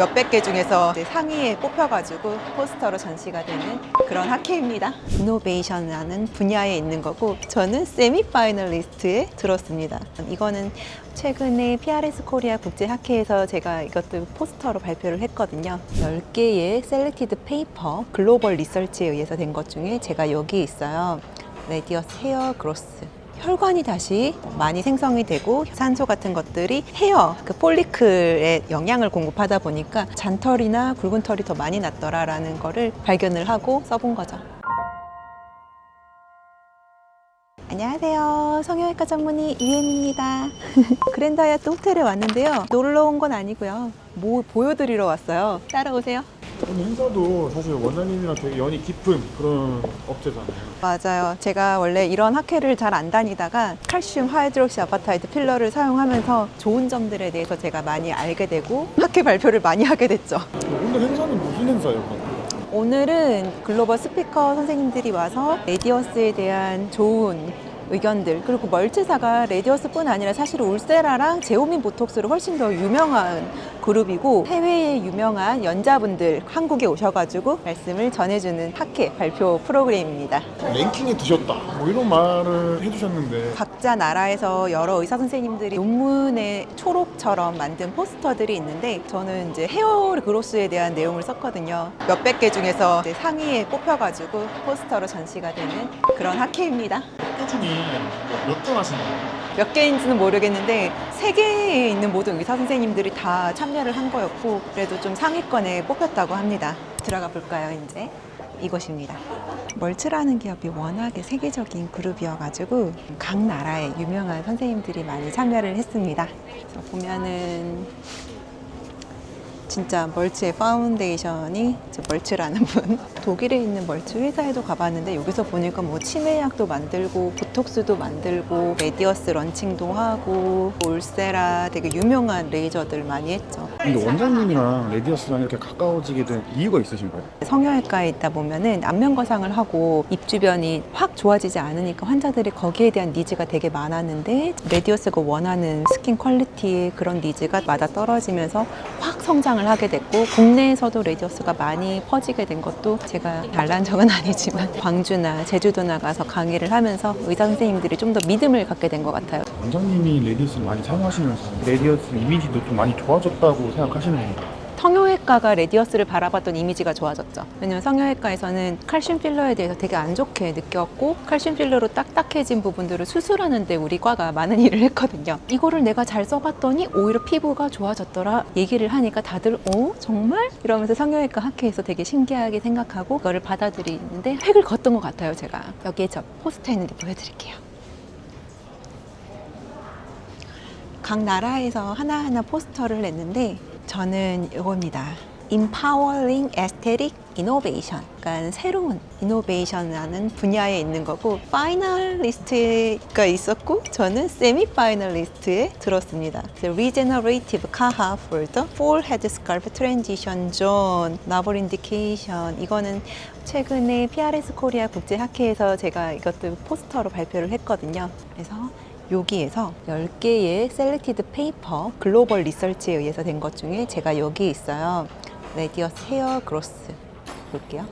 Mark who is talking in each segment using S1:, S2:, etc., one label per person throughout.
S1: 몇백 개 중에서 이제 상위에 뽑혀가지고 포스터로 전시가 되는 그런 학회입니다. 이노베이션이라는 분야에 있는 거고, 저는 세미파이널리스트에 들었습니다. 이거는 최근에 PRS 코리아 국제학회에서 제가 이것도 포스터로 발표를 했거든요. 10개의 셀렉티드 페이퍼 글로벌 리서치에 의해서 된 것 중에 제가 여기 있어요. 레디어스 헤어 그로스. 혈관이 다시 많이 생성이 되고 산소 같은 것들이 헤어, 그 폴리클에 영양을 공급하다 보니까 잔털이나 굵은 털이 더 많이 났더라라는 거를 발견을 하고 써본 거죠. 안녕하세요. 성형외과 전문의 유엠입니다. 그랜드 하얏트 호텔에 왔는데요. 놀러 온 건 아니고요. 뭐 보여드리러 왔어요. 따라오세요.
S2: 오늘 행사도 사실 원장님이랑 되게 연이 깊은 그런 업체잖아요.
S1: 맞아요. 제가 원래 이런 학회를 잘 안 다니다가 칼슘 하이드록시 아파타이트 필러를 사용하면서 좋은 점들에 대해서 제가 많이 알게 되고 학회 발표를 많이 하게 됐죠.
S2: 오늘 행사는 무슨 행사예요?
S1: 오늘은 글로벌 스피커 선생님들이 와서 레디어스에 대한 좋은 의견들, 그리고 멀치사가 레디어스뿐 아니라 사실 울세라랑 제오민 보톡스로 훨씬 더 유명한 그룹이고, 해외에 유명한 연자분들 한국에 오셔가지고 말씀을 전해주는 학회 발표 프로그램입니다.
S2: 랭킹에 드셨다 뭐 이런 말을 해주셨는데,
S1: 각자 나라에서 여러 의사 선생님들이 논문에 초록처럼 만든 포스터들이 있는데, 저는 이제 헤어 그로스에 대한 내용을 썼거든요. 몇백 개 중에서 이제 상위에 뽑혀가지고 포스터로 전시가 되는 그런 학회입니다.
S2: 꾸준히 몇 등 하신 거예요?
S1: 몇 개인지는 모르겠는데 세계에 있는 모든 의사 선생님들이 다 참여를 한 거였고, 그래도 좀 상위권에 뽑혔다고 합니다. 들어가 볼까요? 이제 이곳입니다. 멀츠라는 기업이 워낙에 세계적인 그룹이어가지고 각 나라의 유명한 선생님들이 많이 참여를 했습니다. 그래서 보면은 진짜 멀츠의 파운데이션이 멀츠라는 분, 독일에 있는 멀츠 회사에도 가봤는데 여기서 보니까 뭐 치매약도 만들고 보톡스도 만들고 레디어스 런칭도 하고 울세라 되게 유명한 레이저들 많이 했죠.
S2: 근데 원장님이랑 레디어스랑 이렇게 가까워지게 된 이유가 있으신 거예요?
S1: 성형외과에 있다 보면은 안면거상을 하고 입 주변이 확 좋아지지 않으니까 환자들이 거기에 대한 니즈가 되게 많았는데, 레디어스가 원하는 스킨 퀄리티의 그런 니즈가 맞아 떨어지면서 확 성장을 하게 됐고, 국내에서도 레디어스가 많이 퍼지게 된 것도 제가 달란 적은 아니지만 광주나 제주도 나가서 강의를 하면서 의사 선생님들이 좀 더 믿음을 갖게 된 것 같아요.
S2: 원장님이 레디어스를 많이 사용하시면서 레디어스 이미지도 좀 많이 좋아졌다고 생각하시는 건가요?
S1: 성형외과가 레디어스를 바라봤던 이미지가 좋아졌죠. 왜냐면 성형외과에서는 칼슘 필러에 대해서 되게 안 좋게 느꼈고, 칼슘 필러로 딱딱해진 부분들을 수술하는데 우리 과가 많은 일을 했거든요. 이거를 내가 잘 써봤더니 오히려 피부가 좋아졌더라 얘기를 하니까 다들 정말? 이러면서 성형외과 학회에서 되게 신기하게 생각하고 그거를 받아들이는데 획을 걷던 것 같아요. 제가 여기에 저 포스터 있는데 보여드릴게요. 각 나라에서 하나하나 포스터를 냈는데 저는 이겁니다. Empowering Aesthetic Innovation. 그러니까 새로운 이노베이션이라는 분야에 있는 거고, 파이널리스트가 있었고 저는 세미 파이널리스트에 들었습니다. Regenerative CAHA for the Forehead Scalp Transition Zone Novel Indication. 이거는 최근에 PRS 코리아 국제학회에서 제가 이것도 포스터로 발표를 했거든요. 그래서 여기에서 10개의 셀렉티드 페이퍼 글로벌 리서치에 의해서 된 것 중에 제가 여기 있어요. 레디어스 헤어 그로스 볼게요.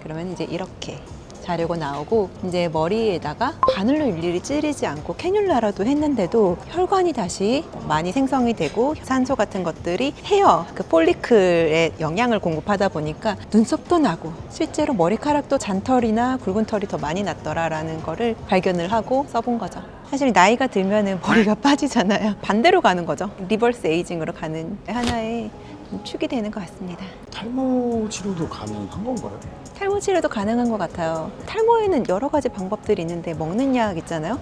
S1: 그러면 이제 이렇게 자료가 나오고, 이제 머리에다가 바늘로 일일이 찌르지 않고 캐뉼라라도 했는데도 혈관이 다시 많이 생성이 되고 산소 같은 것들이 헤어, 그 폴리클에 영양을 공급하다 보니까 눈썹도 나고 실제로 머리카락도 잔털이나 굵은 털이 더 많이 났더라라는 거를 발견을 하고 써본 거죠. 사실 나이가 들면은 머리가 빠지잖아요. 반대로 가는 거죠. 리버스 에이징으로 가는 하나의 축이 되는 것 같습니다.
S2: 탈모 치료도 가능한 건가요?
S1: 탈모 치료도 가능한 것 같아요. 탈모에는 여러 가지 방법들이 있는데, 먹는 약 있잖아요.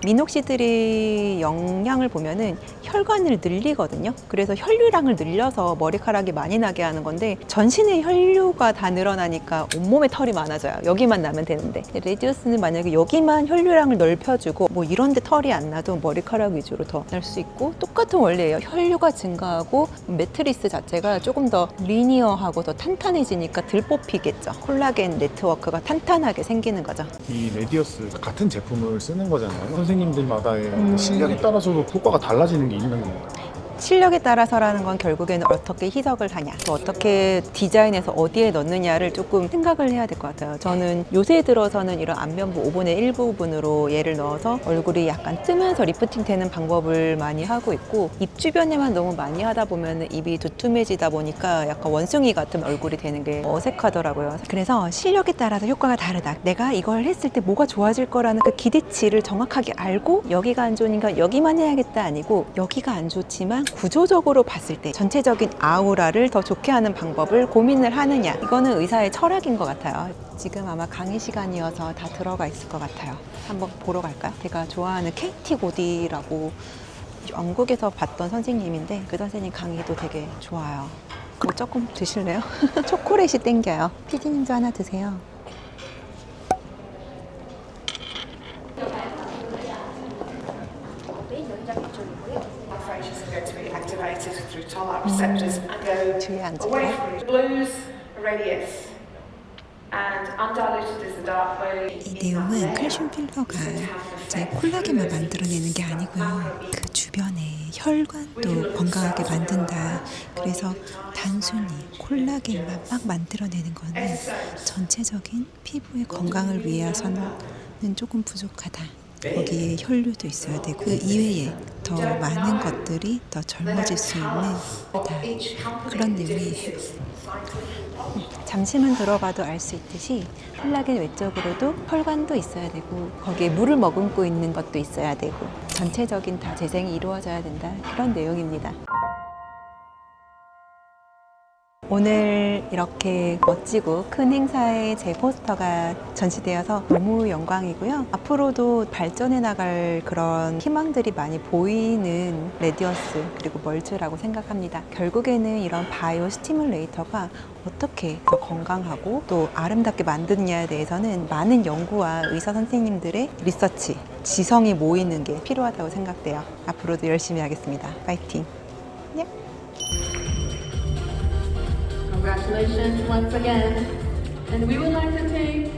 S1: 미녹시딜이 영양을 보면은 혈관을 늘리거든요. 그래서 혈류량을 늘려서 머리카락이 많이 나게 하는 건데, 전신의 혈류가 다 늘어나니까 온몸에 털이 많아져요. 여기만 나면 되는데, 레디어스는 만약에 여기만 혈류량을 넓혀주고 뭐 이런데 털이 안 나도 머리카락 위주로 더 날 수 있고, 똑같은 원리예요. 혈류가 증가하고 매트리스 자체가 조금 더 리니어하고 더 탄탄해지니까 덜 뽑히겠죠. 콜라겐 네트워크가 탄탄하게 생기는 거죠.
S2: 이 레디어스 같은 제품을 쓰는 거잖아요. 선생님들마다의 실력에 따라서도 효과가 달라지는 게 있는 거예요.
S1: 실력에 따라서라는 건 결국에는 어떻게 희석을 하냐, 또 어떻게 디자인해서 어디에 넣느냐를 조금 생각을 해야 될 것 같아요. 저는 요새 들어서는 이런 안면부 5분의 1 부분으로 얘를 넣어서 얼굴이 약간 뜨면서 리프팅 되는 방법을 많이 하고 있고, 입 주변에만 너무 많이 하다 보면 입이 두툼해지다 보니까 약간 원숭이 같은 얼굴이 되는 게 어색하더라고요. 그래서 실력에 따라서 효과가 다르다. 내가 이걸 했을 때 뭐가 좋아질 거라는 그 기대치를 정확하게 알고 여기가 안 좋으니까 여기만 해야겠다 아니고, 여기가 안 좋지만 구조적으로 봤을 때 전체적인 아우라를 더 좋게 하는 방법을 고민을 하느냐, 이거는 의사의 철학인 것 같아요. 지금 아마 강의 시간이어서 다 들어가 있을 것 같아요. 한번 보러 갈까요? 제가 좋아하는 KT 고디라고 영국에서 봤던 선생님인데, 그 선생님 강의도 되게 좋아요. 뭐 조금 드실래요? 초콜릿이 땡겨요. 피디님도 하나 드세요.
S3: Phages are going to be activated through toll-like receptors and go
S1: 뒤에 앉을까요?
S3: away from the blues radius and undiluted is the dark blue.
S1: 이 내용은 칼슘 필러가 이제 콜라겐만 만들어내는 게 아니고요. 그 주변에 혈관도 건강하게 만든다. 그래서 단순히 콜라겐만 막 만들어내는 거는 전체적인 피부의 건강을 위해서는 조금 부족하다. 거기에 혈류도 있어야 되고, 그 이외에 더 많은 것들이 더 젊어질 수 있는 그런 내용이에요. 잠시만 들어봐도 알 수 있듯이 콜라겐 외적으로도 혈관도 있어야 되고, 거기에 물을 머금고 있는 것도 있어야 되고, 전체적인 다 재생이 이루어져야 된다, 그런 내용입니다. 오늘 이렇게 멋지고 큰 행사에 제 포스터가 전시되어서 너무 영광이고요. 앞으로도 발전해 나갈 그런 희망들이 많이 보이는 레디어스 그리고 멀즈라고 생각합니다. 결국에는 이런 바이오 스티뮬레이터가 어떻게 더 건강하고 또 아름답게 만드느냐에 대해서는 많은 연구와 의사 선생님들의 리서치, 지성이 모이는 게 필요하다고 생각돼요. 앞으로도 열심히 하겠습니다. 파이팅! 네.
S4: Congratulations once again. And we would like to take